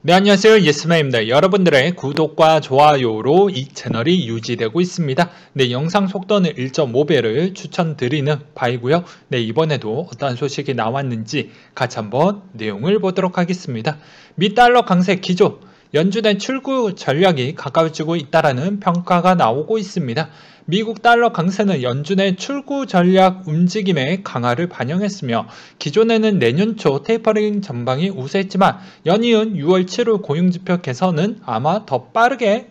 네, 안녕하세요. 예스맨입니다. 여러분들의 구독과 좋아요로 이 채널이 유지되고 있습니다. 네, 영상 속도는 1.5배를 추천드리는 바이고요. 네, 이번에도 어떤 소식이 나왔는지 같이 한번 내용을 보도록 하겠습니다. 미 달러 강세 기조, 연준의 출구 전략이 가까워지고 있다라는 평가가 나오고 있습니다. 미국 달러 강세는 연준의 출구 전략 움직임의 강화를 반영했으며 기존에는 내년 초 테이퍼링 전방이 우세했지만 연이은 6월 7월 고용지표 개선은 아마 더 빠르게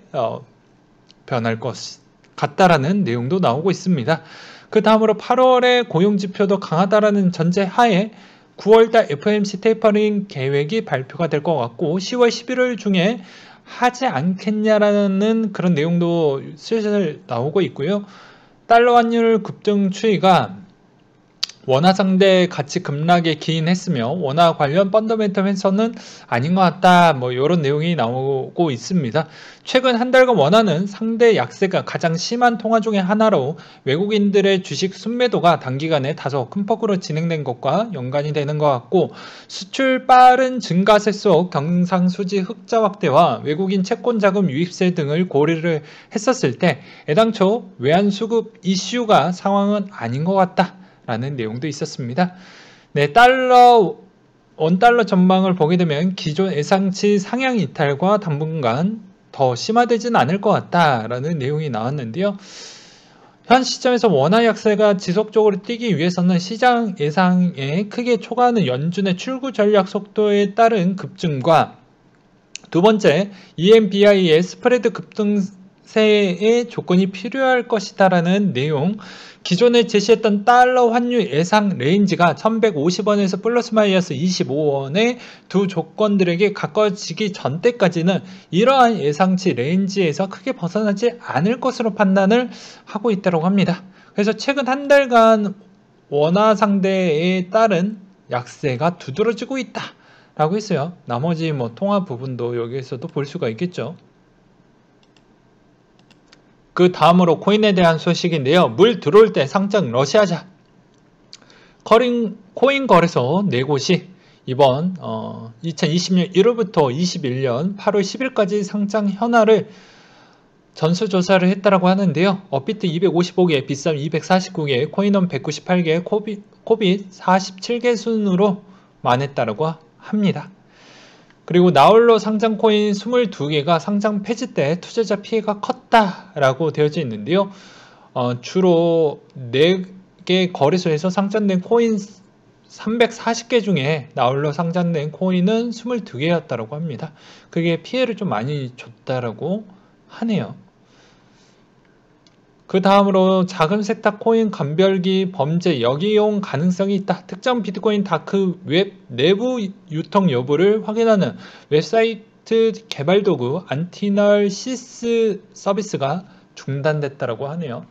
변할 것 같다라는 내용도 나오고 있습니다. 그 다음으로 8월에 고용지표도 강하다라는 전제 하에 9월달 FOMC 테이퍼링 계획이 발표가 될 것 같고 10월 11월 중에 하지 않겠냐라는 그런 내용도 슬슬 나오고 있고요. 달러 환율 급등 추이가 원화 상대 가치 급락에 기인했으며 원화 관련 펀더멘털 훼손은 아닌 것 같다, 뭐 이런 내용이 나오고 있습니다. 최근 한 달간 원화는 상대 약세가 가장 심한 통화 중의 하나로 외국인들의 주식 순매도가 단기간에 다소 큰 폭으로 진행된 것과 연관이 되는 것 같고, 수출 빠른 증가세 속 경상수지 흑자 확대와 외국인 채권 자금 유입세 등을 고려를 했었을 때 애당초 외환수급 이슈가 상황은 아닌 것 같다 라는 내용도 있었습니다. 네, 원달러 전망을 보게 되면 기존 예상치 상향 이탈과 당분간 더 심화되지는 않을 것 같다라는 내용이 나왔는데요. 현 시점에서 원화 약세가 지속적으로 뛰기 위해서는 시장 예상에 크게 초과하는 연준의 출구 전략 속도에 따른 급증과 두 번째, EMBI의 스프레드 급등세의 조건이 필요할 것이다라는 내용. 기존에 제시했던 달러 환율 예상 레인지가 1150원에서 플러스 마이너스 25원의 두 조건들에게 가까워지기 전때까지는 이러한 예상치 레인지에서 크게 벗어나지 않을 것으로 판단을 하고 있다고 합니다. 그래서 최근 한 달간 원화 상대에 따른 약세가 두드러지고 있다 라고 했어요. 나머지 뭐 통화 부분도 여기에서도 볼 수가 있겠죠. 그 다음으로 코인에 대한 소식인데요. 물 들어올 때 상장 러시아자. 코인 거래소 4곳이 이번 2020년 1월부터 21년 8월 10일까지 상장 현황을 전수조사를 했다라고 하는데요. 업비트 255개, 빗썸 249개, 코인원 198개, 코빗 47개 순으로 만했다라고 합니다. 그리고 나홀로 상장 코인 22개가 상장 폐지 때 투자자 피해가 컸다라고 되어져 있는데요. 주로 4개 거래소에서 상장된 코인 340개 중에 나홀로 상장된 코인은 22개였다고 합니다. 그게 피해를 좀 많이 줬다라고 하네요. 그 다음으로 자금 세탁 코인 감별기 범죄 역이용 가능성이 있다. 특정 비트코인 다크 웹 내부 유통 여부를 확인하는 웹사이트 개발 도구 안티널시스 서비스가 중단됐다고 하네요.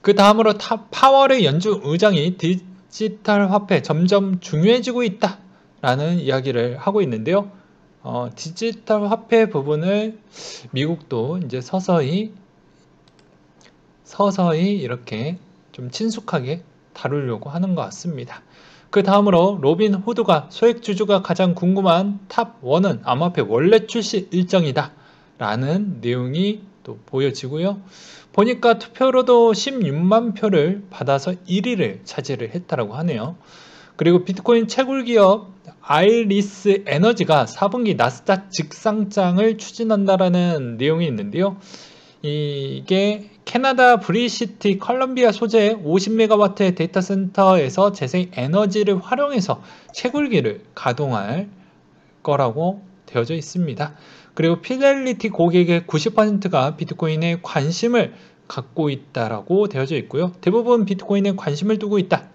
그 다음으로 파월의 연준 의장이 디지털 화폐 점점 중요해지고 있다 라는 이야기를 하고 있는데요. 디지털 화폐 부분을 미국도 이제 서서히 이렇게 좀 친숙하게 다루려고 하는 것 같습니다. 그 다음으로 로빈 후드가 소액주주가 가장 궁금한 탑1은 암호화폐 원래 출시 일정이다 라는 내용이 또 보여지고요. 보니까 투표로도 16만 표를 받아서 1위를 차지를 했다고 하네요. 그리고 비트코인 채굴 기업 아이리스 에너지가 4분기 나스닥 직상장을 추진한다라는 내용이 있는데요. 이게 캐나다 브리시티 컬럼비아 소재 50메가와트의 데이터 센터에서 재생 에너지를 활용해서 채굴기를 가동할 거라고 되어져 있습니다. 그리고 피델리티 고객의 90%가 비트코인에 관심을 갖고 있다라고 되어져 있고요. 대부분 비트코인에 관심을 두고 있다.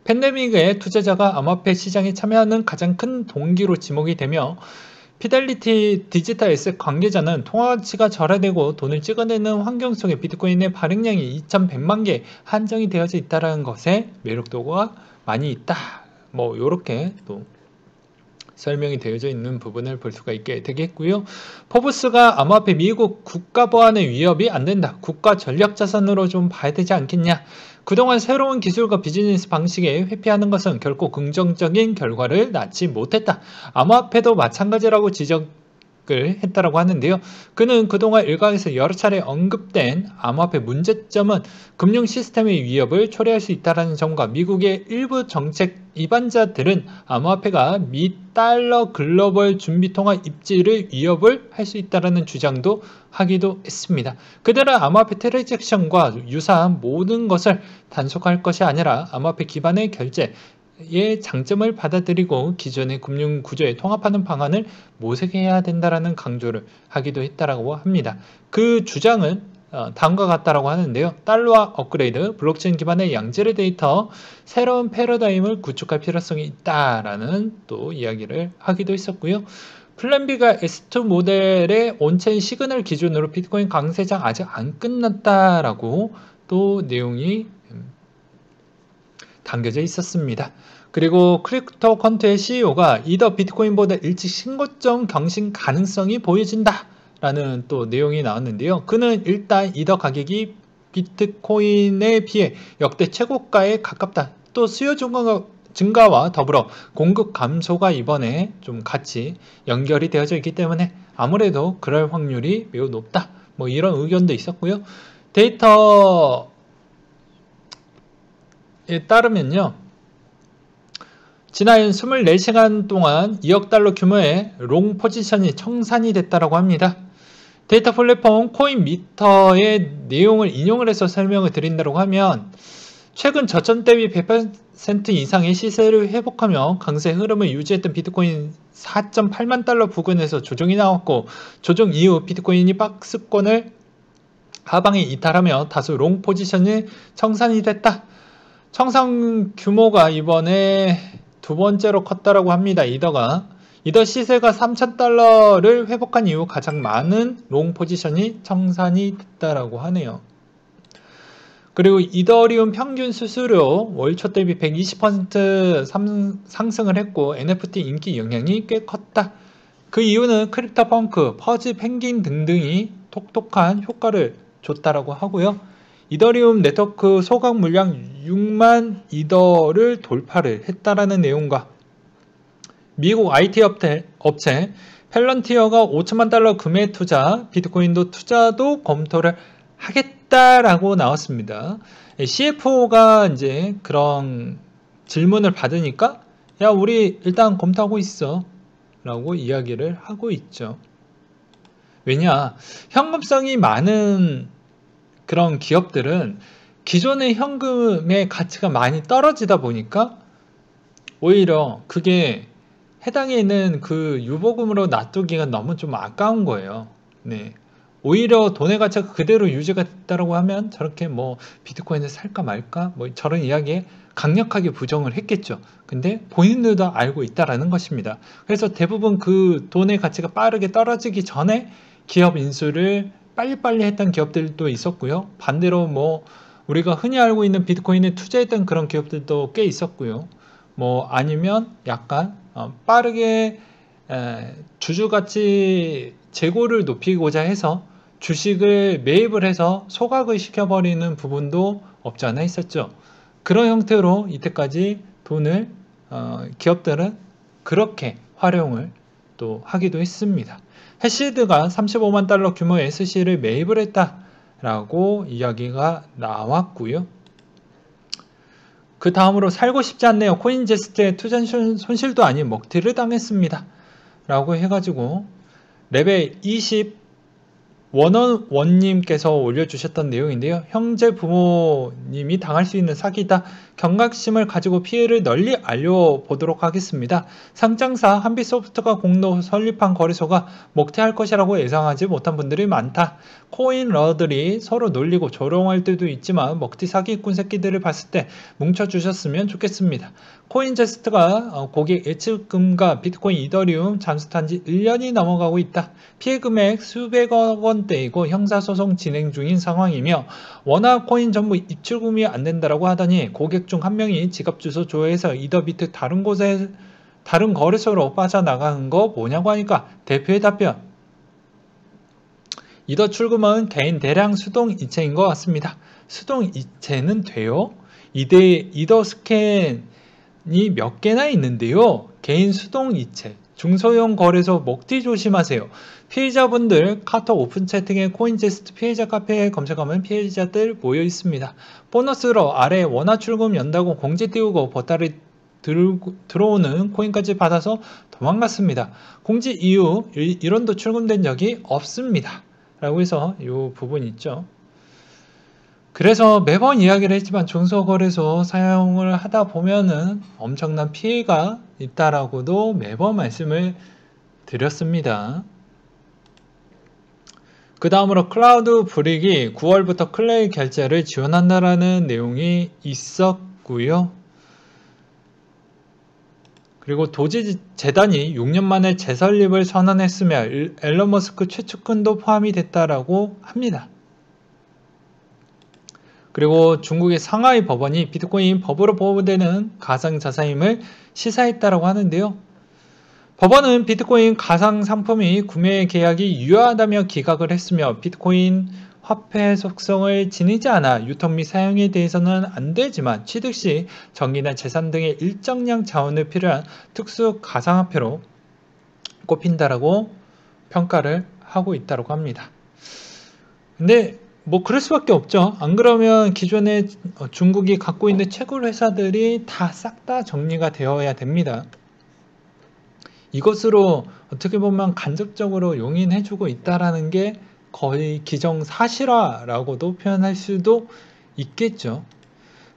팬데믹에 투자자가 암호화폐 시장에 참여하는 가장 큰 동기로 지목이 되며 피델리티 디지털 에셋 관계자는 통화가치가 절하되고 돈을 찍어내는 환경 속에 비트코인의 발행량이 2100만 개 한정이 되어져 있다는 것에 매력도가 많이 있다. 뭐 이렇게 또 설명이 되어져 있는 부분을 볼 수가 있게 되겠고요. 포브스가 암호화폐 미국 국가 보안의 위협이 안 된다. 국가 전략 자산으로 좀 봐야 되지 않겠냐. 그동안 새로운 기술과 비즈니스 방식에 회피하는 것은 결코 긍정적인 결과를 낳지 못했다. 암호화폐도 마찬가지라고 지적을 했다라고 하는데요. 그는 그동안 일각에서 여러 차례 언급된 암호화폐 문제점은 금융 시스템의 위협을 초래할 수 있다는 점과 미국의 일부 정책 입안자들은 암호화폐가 미 달러 글로벌 준비통화 입지를 위협을 할 수 있다는 주장도 하기도 했습니다. 그들은 암호화폐 트랜잭션과 유사한 모든 것을 단속할 것이 아니라 암호화폐 기반의 결제의 장점을 받아들이고 기존의 금융 구조에 통합하는 방안을 모색해야 된다라는 강조를 하기도 했다라고 합니다. 그 주장은 다음과 같다라고 하는데요. 달러화 업그레이드, 블록체인 기반의 양질의 데이터, 새로운 패러다임을 구축할 필요성이 있다라는 또 이야기를 하기도 했었고요. 플랜 B가 S2 모델의 온체인 시그널 기준으로 비트코인 강세장 아직 안 끝났다라고 또 내용이 담겨져 있었습니다. 그리고 크립토 퀀트의 CEO가 이더 비트코인보다 일찍 신고점 경신 가능성이 보여진다 라는 또 내용이 나왔는데요. 그는 일단 이더 가격이 비트코인에 비해 역대 최고가에 가깝다. 또 수요 증가와 더불어 공급 감소가 이번에 좀 같이 연결이 되어져 있기 때문에 아무래도 그럴 확률이 매우 높다. 뭐 이런 의견도 있었고요. 데이터에 따르면요. 지난 24시간 동안 2억 달러 규모의 롱 포지션이 청산이 됐다고 합니다. 데이터 플랫폼 코인미터의 내용을 인용을 해서 설명을 드린다고 하면 최근 저점 대비 100% 이상의 시세를 회복하며 강세 흐름을 유지했던 비트코인 4.8만 달러 부근에서 조정이 나왔고 조정 이후 비트코인이 박스권을 하방에 이탈하며 다소 롱 포지션이 청산이 됐다. 청산 규모가 이번에 두 번째로 컸다라고 합니다. 이더 시세가 3,000달러를 회복한 이후 가장 많은 롱 포지션이 청산이 됐다라고 하네요. 그리고 이더리움 평균 수수료 월 초 대비 120% 상승을 했고 NFT 인기 영향이 꽤 컸다. 그 이유는 크립토 펑크, 퍼즈 펭귄 등등이 톡톡한 효과를 줬다라고 하고요. 이더리움 네트워크 소각 물량 6만 이더를 돌파를 했다라는 내용과 미국 IT 업체 펠런티어가 5천만 달러 금액 투자, 비트코인도 투자도 검토를 하겠다라고 나왔습니다. CFO가 이제 그런 질문을 받으니까 야, 우리 일단 검토하고 있어 라고 이야기를 하고 있죠. 왜냐, 현금성이 많은 그런 기업들은 기존의 현금의 가치가 많이 떨어지다 보니까 오히려 그게 해당에 있는 그 유보금으로 놔두기가 너무 좀 아까운 거예요. 네. 오히려 돈의 가치가 그대로 유지가 됐다고 하면 저렇게 뭐 비트코인을 살까 말까 뭐 저런 이야기에 강력하게 부정을 했겠죠. 근데 본인들도 알고 있다라는 것입니다. 그래서 대부분 그 돈의 가치가 빠르게 떨어지기 전에 기업 인수를 빨리빨리 했던 기업들도 있었고요. 반대로 뭐 우리가 흔히 알고 있는 비트코인에 투자했던 그런 기업들도 꽤 있었고요. 뭐 아니면 약간 빠르게 주주가치 재고를 높이고자 해서 주식을 매입을 해서 소각을 시켜버리는 부분도 없지 않아 있었죠. 그런 형태로 이때까지 돈을 기업들은 그렇게 활용을 또 하기도 했습니다. 해시드가 35만 달러 규모의 SC를 매입을 했다라고 이야기가 나왔고요. 그 다음으로 살고 싶지 않네요. 코인제스트의 투자 손실도 아닌 먹튀를 당했습니다. 라고 해가지고 레벨 20 원원원님께서 올려주셨던 내용인데요. 형제 부모님이 당할 수 있는 사기다. 경각심을 가지고 피해를 널리 알려보도록 하겠습니다. 상장사 한빛소프트가 공로 설립한 거래소가 먹튀할 것이라고 예상하지 못한 분들이 많다. 코인러들이 서로 놀리고 조롱할 때도 있지만 먹튀 사기꾼 새끼들을 봤을 때 뭉쳐주셨으면 좋겠습니다. 코인제스트가 고객 예측금과 비트코인 이더리움 잠수탄 지 1년이 넘어가고 있다. 피해 금액 수백억 원대이고 형사소송 진행 중인 상황이며 워낙 코인 전부 입출금이 안 된다라고 하더니 고객 중 한 명이 지갑 주소 조회해서 이더비트 다른 곳에 다른 거래소로 빠져나가는 거 뭐냐고 하니까 대표의 답변. 이더 출금은 개인 대량 수동 이체인 것 같습니다. 수동 이체는 돼요? 이더 스캔이 몇 개나 있는데요. 개인 수동 이체, 중소형 거래소 먹튀 조심하세요. 피해자분들 카톡 오픈 채팅에 코인제스트 피해자 카페에 검색하면 피해자들 모여 있습니다. 보너스로 아래 원화 출금 연다고 공지 띄우고 보따리 들어오는 코인까지 받아서 도망갔습니다. 공지 이후 1원도 출금된 적이 없습니다. 라고 해서 이 부분 있죠. 그래서 매번 이야기를 했지만 중소거래소 사용을 하다 보면은 엄청난 피해가 있다라고도 매번 말씀을 드렸습니다. 그 다음으로 클라우드 브릭이 9월부터 클레이 결제를 지원한다라는 내용이 있었고요. 그리고 도지 재단이 6년 만에 재설립을 선언했으며 앨런 머스크 최측근도 포함이 됐다라고 합니다. 그리고 중국의 상하이 법원이 비트코인 법으로 보호되는 가상자산임을 시사했다라고 하는데요. 법원은 비트코인 가상상품이 구매 계약이 유효하다며 기각을 했으며 비트코인 화폐 속성을 지니지 않아 유통 및 사용에 대해서는 안 되지만 취득 시 전기나 재산 등의 일정량 자원을 필요한 특수 가상화폐로 꼽힌다라고 평가를 하고 있다고 합니다. 근데 뭐 그럴 수밖에 없죠. 안 그러면 기존에 중국이 갖고 있는 채굴 회사들이 다 싹 다 정리가 되어야 됩니다. 이것으로 어떻게 보면 간접적으로 용인해주고 있다라는 게 거의 기정사실화라고도 표현할 수도 있겠죠.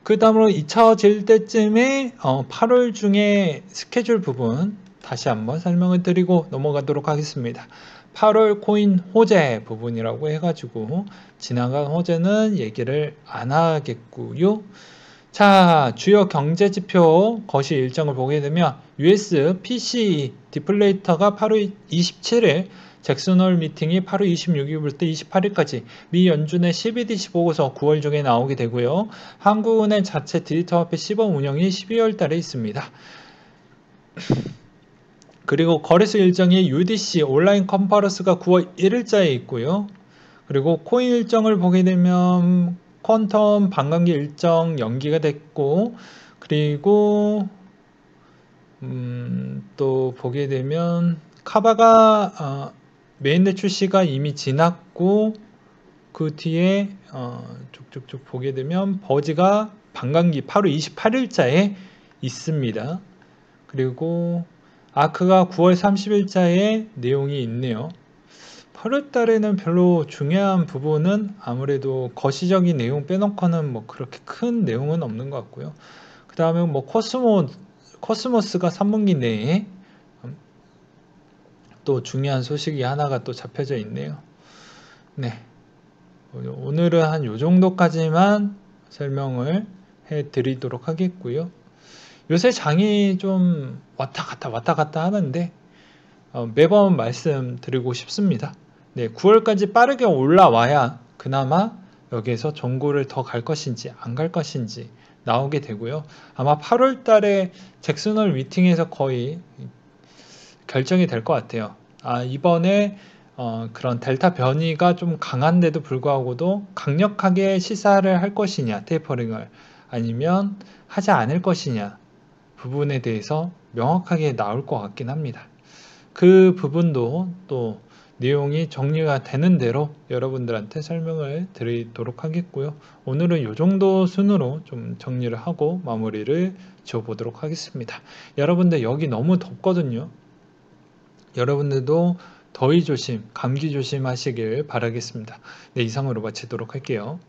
그 다음으로 2차질 때쯤에 8월 중에 스케줄 부분 다시 한번 설명을 드리고 넘어가도록 하겠습니다. 8월 코인 호재 부분이라고 해가지고 지나간 호재는 얘기를 안 하겠고요. 자, 주요 경제지표 거시 일정을 보게 되면 US PCE 디플레이터가 8월 27일, 잭슨홀 미팅이 8월 26일부터 28일까지 미 연준의 CBDC 보고서 9월 중에 나오게 되고요. 한국은행 자체 디지털 화폐 시범 운영이 12월 달에 있습니다. 그리고 거래소 일정이 UDC 온라인 컨퍼런스가 9월 1일자에 있고요. 그리고 코인 일정을 보게 되면 퀀텀 반감기 일정 연기가 됐고, 그리고 또 보게 되면 카바가 메인넷 출시가 이미 지났고, 그 뒤에 쭉쭉쭉 보게 되면 버즈가 반감기 8월 28일자에 있습니다. 그리고 아크가 9월 30일자에 내용이 있네요. 8월 달에는 별로 중요한 부분은 아무래도 거시적인 내용 빼놓고는 뭐 그렇게 큰 내용은 없는 것 같고요. 그 다음에 뭐 코스모스가 3분기 내에 또 중요한 소식이 하나가 또 잡혀져 있네요. 네, 오늘은 한 요 정도까지만 설명을 해 드리도록 하겠고요. 요새 장이 좀 왔다 갔다 하는데 매번 말씀드리고 싶습니다. 네, 9월까지 빠르게 올라와야 그나마 여기에서 정고를 더 갈 것인지 안 갈 것인지 나오게 되고요. 아마 8월 달에 잭슨홀 미팅에서 거의 결정이 될 것 같아요. 이번에 그런 델타 변이가 좀 강한데도 불구하고도 강력하게 시사를 할 것이냐, 테이퍼링을, 아니면 하지 않을 것이냐 부분에 대해서 명확하게 나올 것 같긴 합니다. 그 부분도 또 내용이 정리가 되는 대로 여러분들한테 설명을 드리도록 하겠고요. 오늘은 이 정도 순으로 좀 정리를 하고 마무리를 지어보도록 하겠습니다. 여러분들 여기 너무 덥거든요. 여러분들도 더위 조심, 감기 조심하시길 바라겠습니다. 네, 이상으로 마치도록 할게요.